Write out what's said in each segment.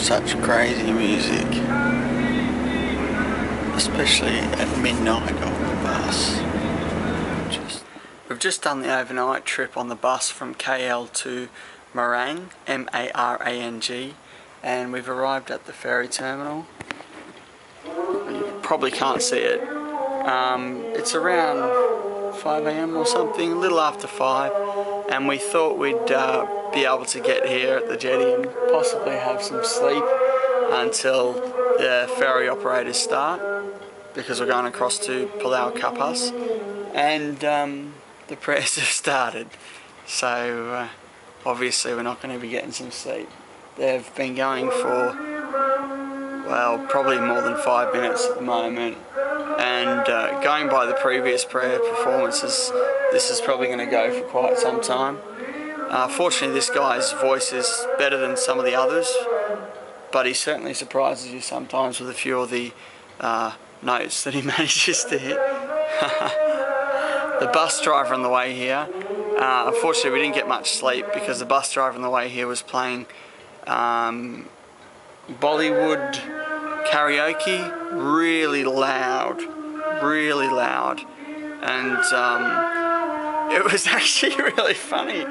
Such crazy music, especially at midnight on the bus. We've just done the overnight trip on the bus from KL to Marang, M-A-R-A-N-G, and we've arrived at the ferry terminal. You probably can't see it. It's around 5 AM or something, a little after 5, and we thought we'd be able to get here at the jetty and possibly have some sleep until the ferry operators start, because we're going across to Palau Capas, and the prayers have started, so obviously we're not going to be getting some sleep. They've been going for, well, probably more than 5 minutes at the moment, and going by the previous prayer performances, this is probably going to go for quite some time. Fortunately, this guy's voice is better than some of the others, but he certainly surprises you sometimes with a few of the notes that he manages to hit. The bus driver on the way here, unfortunately we didn't get much sleep because the bus driver on the way here was playing bollywood karaoke really loud, and it was actually really funny.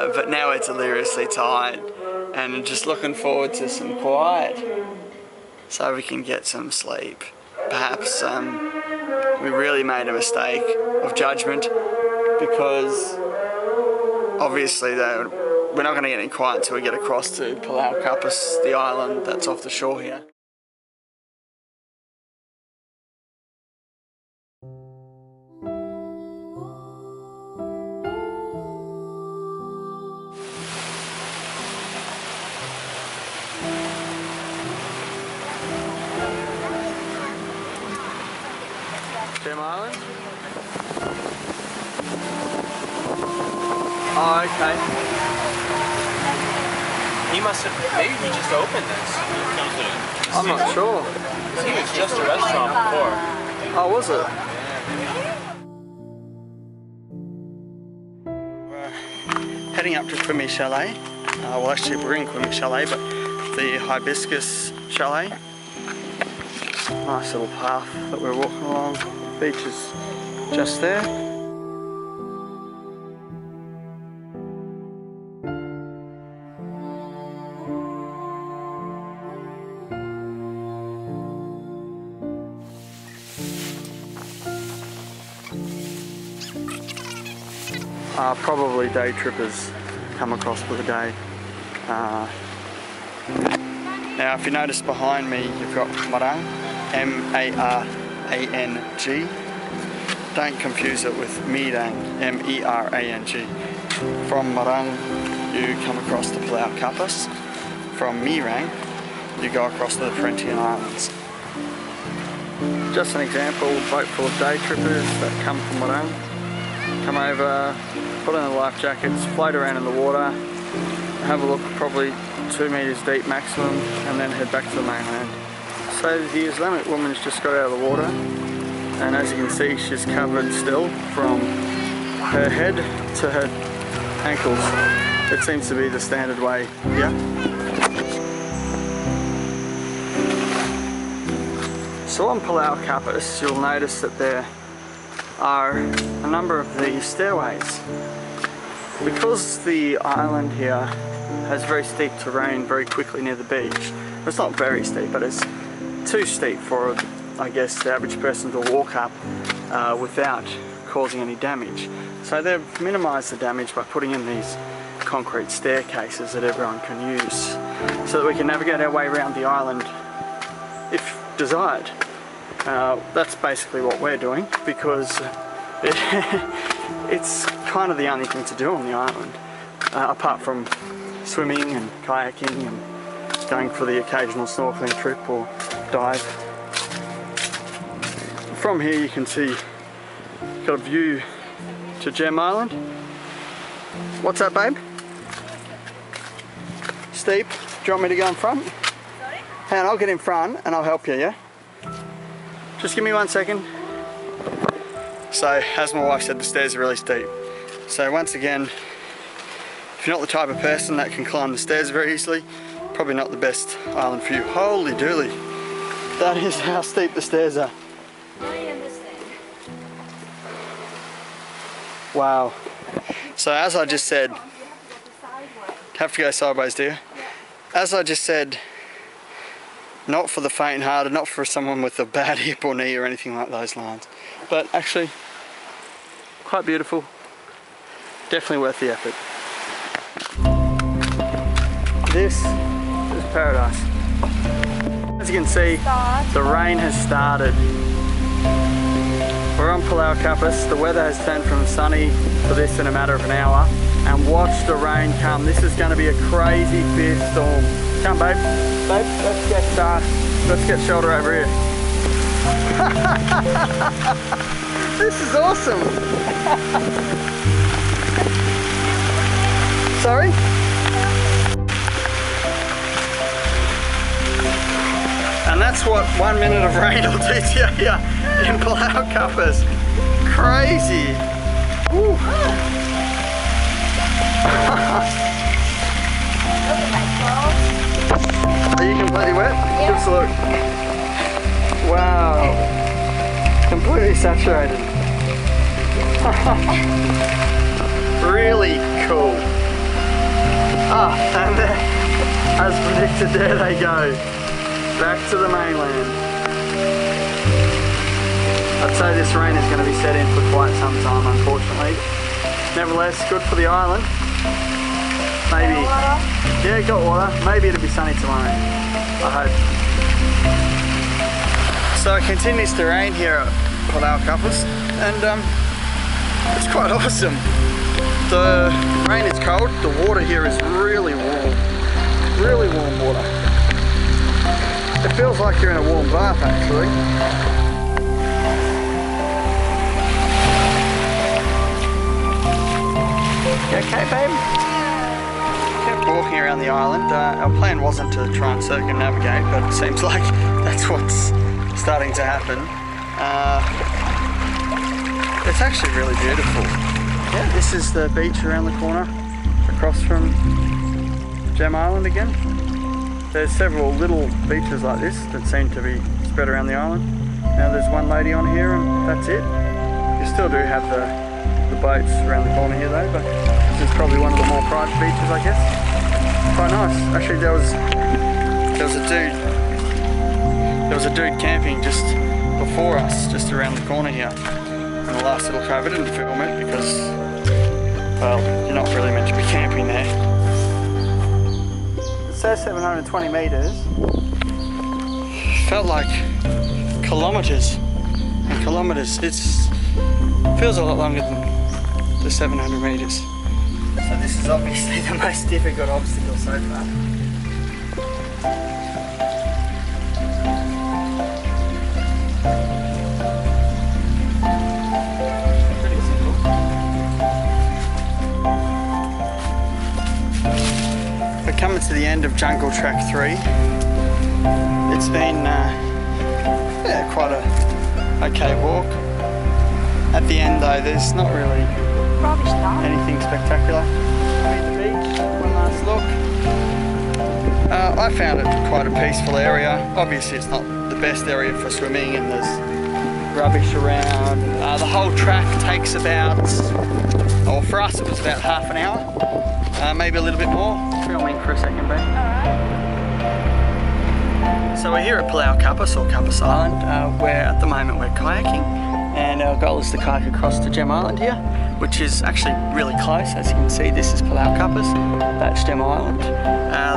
But now we're deliriously tired and just looking forward to some quiet so we can get some sleep. Perhaps we really made a mistake of judgment, because obviously we're not going to get any quiet until we get across to Palau Capas, the island that's off the shore here. Island? Oh, okay. He must have, maybe he just opened this. I'm not sure. He was just a restaurant before. Oh, was it? We're heading up to Kwimi Chalet. Well, actually we're in Kwimi Chalet, but the Hibiscus Chalet. Nice little path that we're walking along. The beach is just there. Probably day trippers come across for the day. Now if you notice behind me, you've got Marang, M-A-R-A-N-G. Don't confuse it with Mirang, M-E-R-A-N-G. From Marang you come across to Palau Capas. From Mirang you go across to the Perhentian Islands. Just an example, boat full of day trippers that come from Marang. Come over, put on the life jackets, float around in the water, have a look, probably 2 meters deep maximum, and then head back to the mainland. So the Islamic woman's just got out of the water, and as you can see she's covered still from her head to her ankles. It seems to be the standard way here. So on Palau Capas you'll notice that there are a number of these stairways. Because the island here has very steep terrain very quickly near the beach, it's not very steep, but it's too steep for, I guess, the average person to walk up without causing any damage. So they've minimised the damage by putting in these concrete staircases that everyone can use, so that we can navigate our way around the island if desired. That's basically what we're doing, because it's kind of the only thing to do on the island, apart from swimming and kayaking and going for the occasional snorkeling trip or dive. From here you can see, got a view to Gem Island. What's that, babe? Steep. Do you want me to go in front? Sorry? Hang on, I'll get in front and I'll help you, yeah? Just give me 1 second. So, as my wife said, the stairs are really steep. So once again, If you're not the type of person that can climb the stairs very easily, probably not the best island for you. Holy dooly. That is how steep the stairs are. I understand. Wow. So as I just said, have to go sideways, do you? As I just said, not for the faint-hearted, not for someone with a bad hip or knee or anything like those lines. But actually, quite beautiful. Definitely worth the effort. This is paradise. As you can see, the rain has started. We're on Palau Capas. The weather has turned from sunny to this in a matter of an hour. And watch the rain come. This is going to be a crazy fierce storm. Come, babe. Babe, let's get shoulder over here. This is awesome. Sorry? And that's what 1 minute of rain will do to you here in Palau Capas. Crazy. Woo. Are you completely wet? Yeah. Give us a look. Wow. Completely saturated. Really cool. Ah, and there, as predicted, there they go. Back to the mainland. I'd say this rain is going to be set in for quite some time, unfortunately. Nevertheless, good for the island. Maybe, yeah, got water. Maybe it'll be sunny tomorrow, I hope. So it continues to rain here at Palau Kapas, and it's quite awesome. The rain is cold, the water here is really warm water. It feels like you're in a warm bath actually. You okay, babe? Kept walking around the island. Our plan wasn't to try and circumnavigate, but it seems like that's what's starting to happen. It's actually really beautiful. Yeah, this is the beach around the corner, across from Gem Island again. There's several little beaches like this that seem to be spread around the island. Now there's one lady on here and that's it. You still do have the boats around the corner here though, but this is probably one of the more private beaches, I guess. Quite nice. Actually, there was a dude camping just before us, just around the corner here. In the last little cove, I didn't film it because, well, you're not really meant to be camping there. It says 720 meters. Felt like kilometers and kilometers. It feels a lot longer than the 700 meters. So this is obviously the most difficult obstacle so far. Pretty simple. We're coming to the end of Jungle Track 3. It's been yeah, quite a okay walk. At the end though, there's not really anything spectacular. Meet the beach, one last look. I found it quite a peaceful area. Obviously it's not the best area for swimming and there's rubbish around. The whole track takes about, or for us it was about half an hour, maybe a little bit more. Filming for a second, babe. So we're here at Palau Capas, or Kapas Island, where at the moment we're kayaking. And our goal is to kayak across to Gem Island here, which is actually really close. As you can see, this is Palau Capas, that's Gem Island.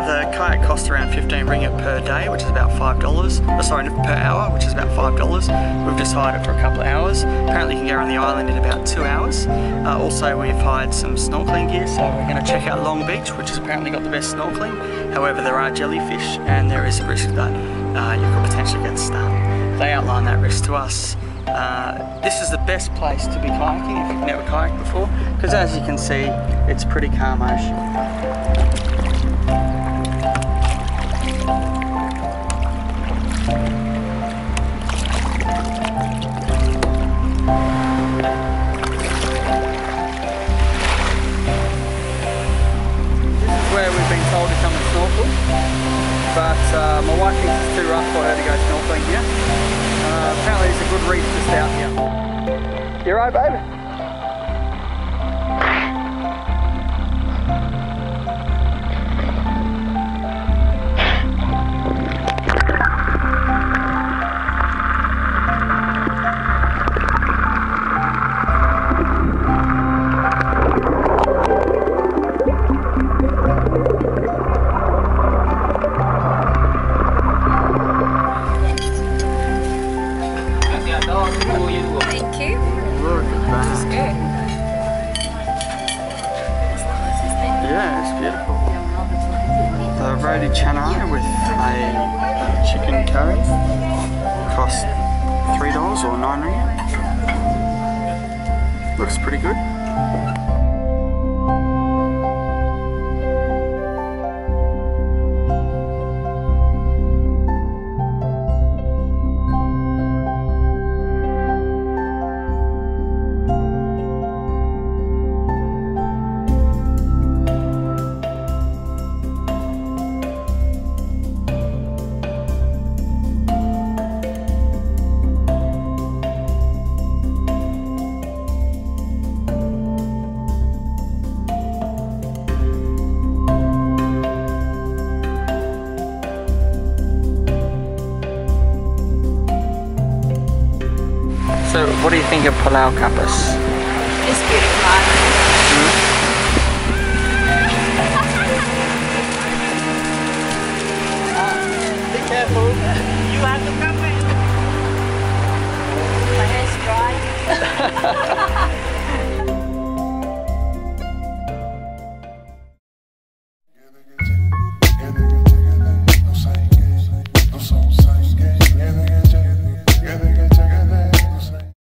The kayak costs around 15 ringgit per day, which is about $5. Sorry, per hour, which is about $5. We've just hired it for a couple of hours. Apparently you can go around the island in about 2 hours. Also, we've hired some snorkeling gear, so we're going to check out Long Beach, which has apparently got the best snorkeling. However, there are jellyfish and there is a risk that you could potentially get stung. They outline that risk to us. This is the best place to be kayaking if you've never kayaked before, because as you can see, it's pretty calm ocean. out here. You right, baby? Thank you. Look at that. Good. Yeah, it's beautiful. The roti canai with a chicken curry cost $3 or 9 ringgit. Looks pretty good. So, what do you think of Palau Capas? It's beautiful.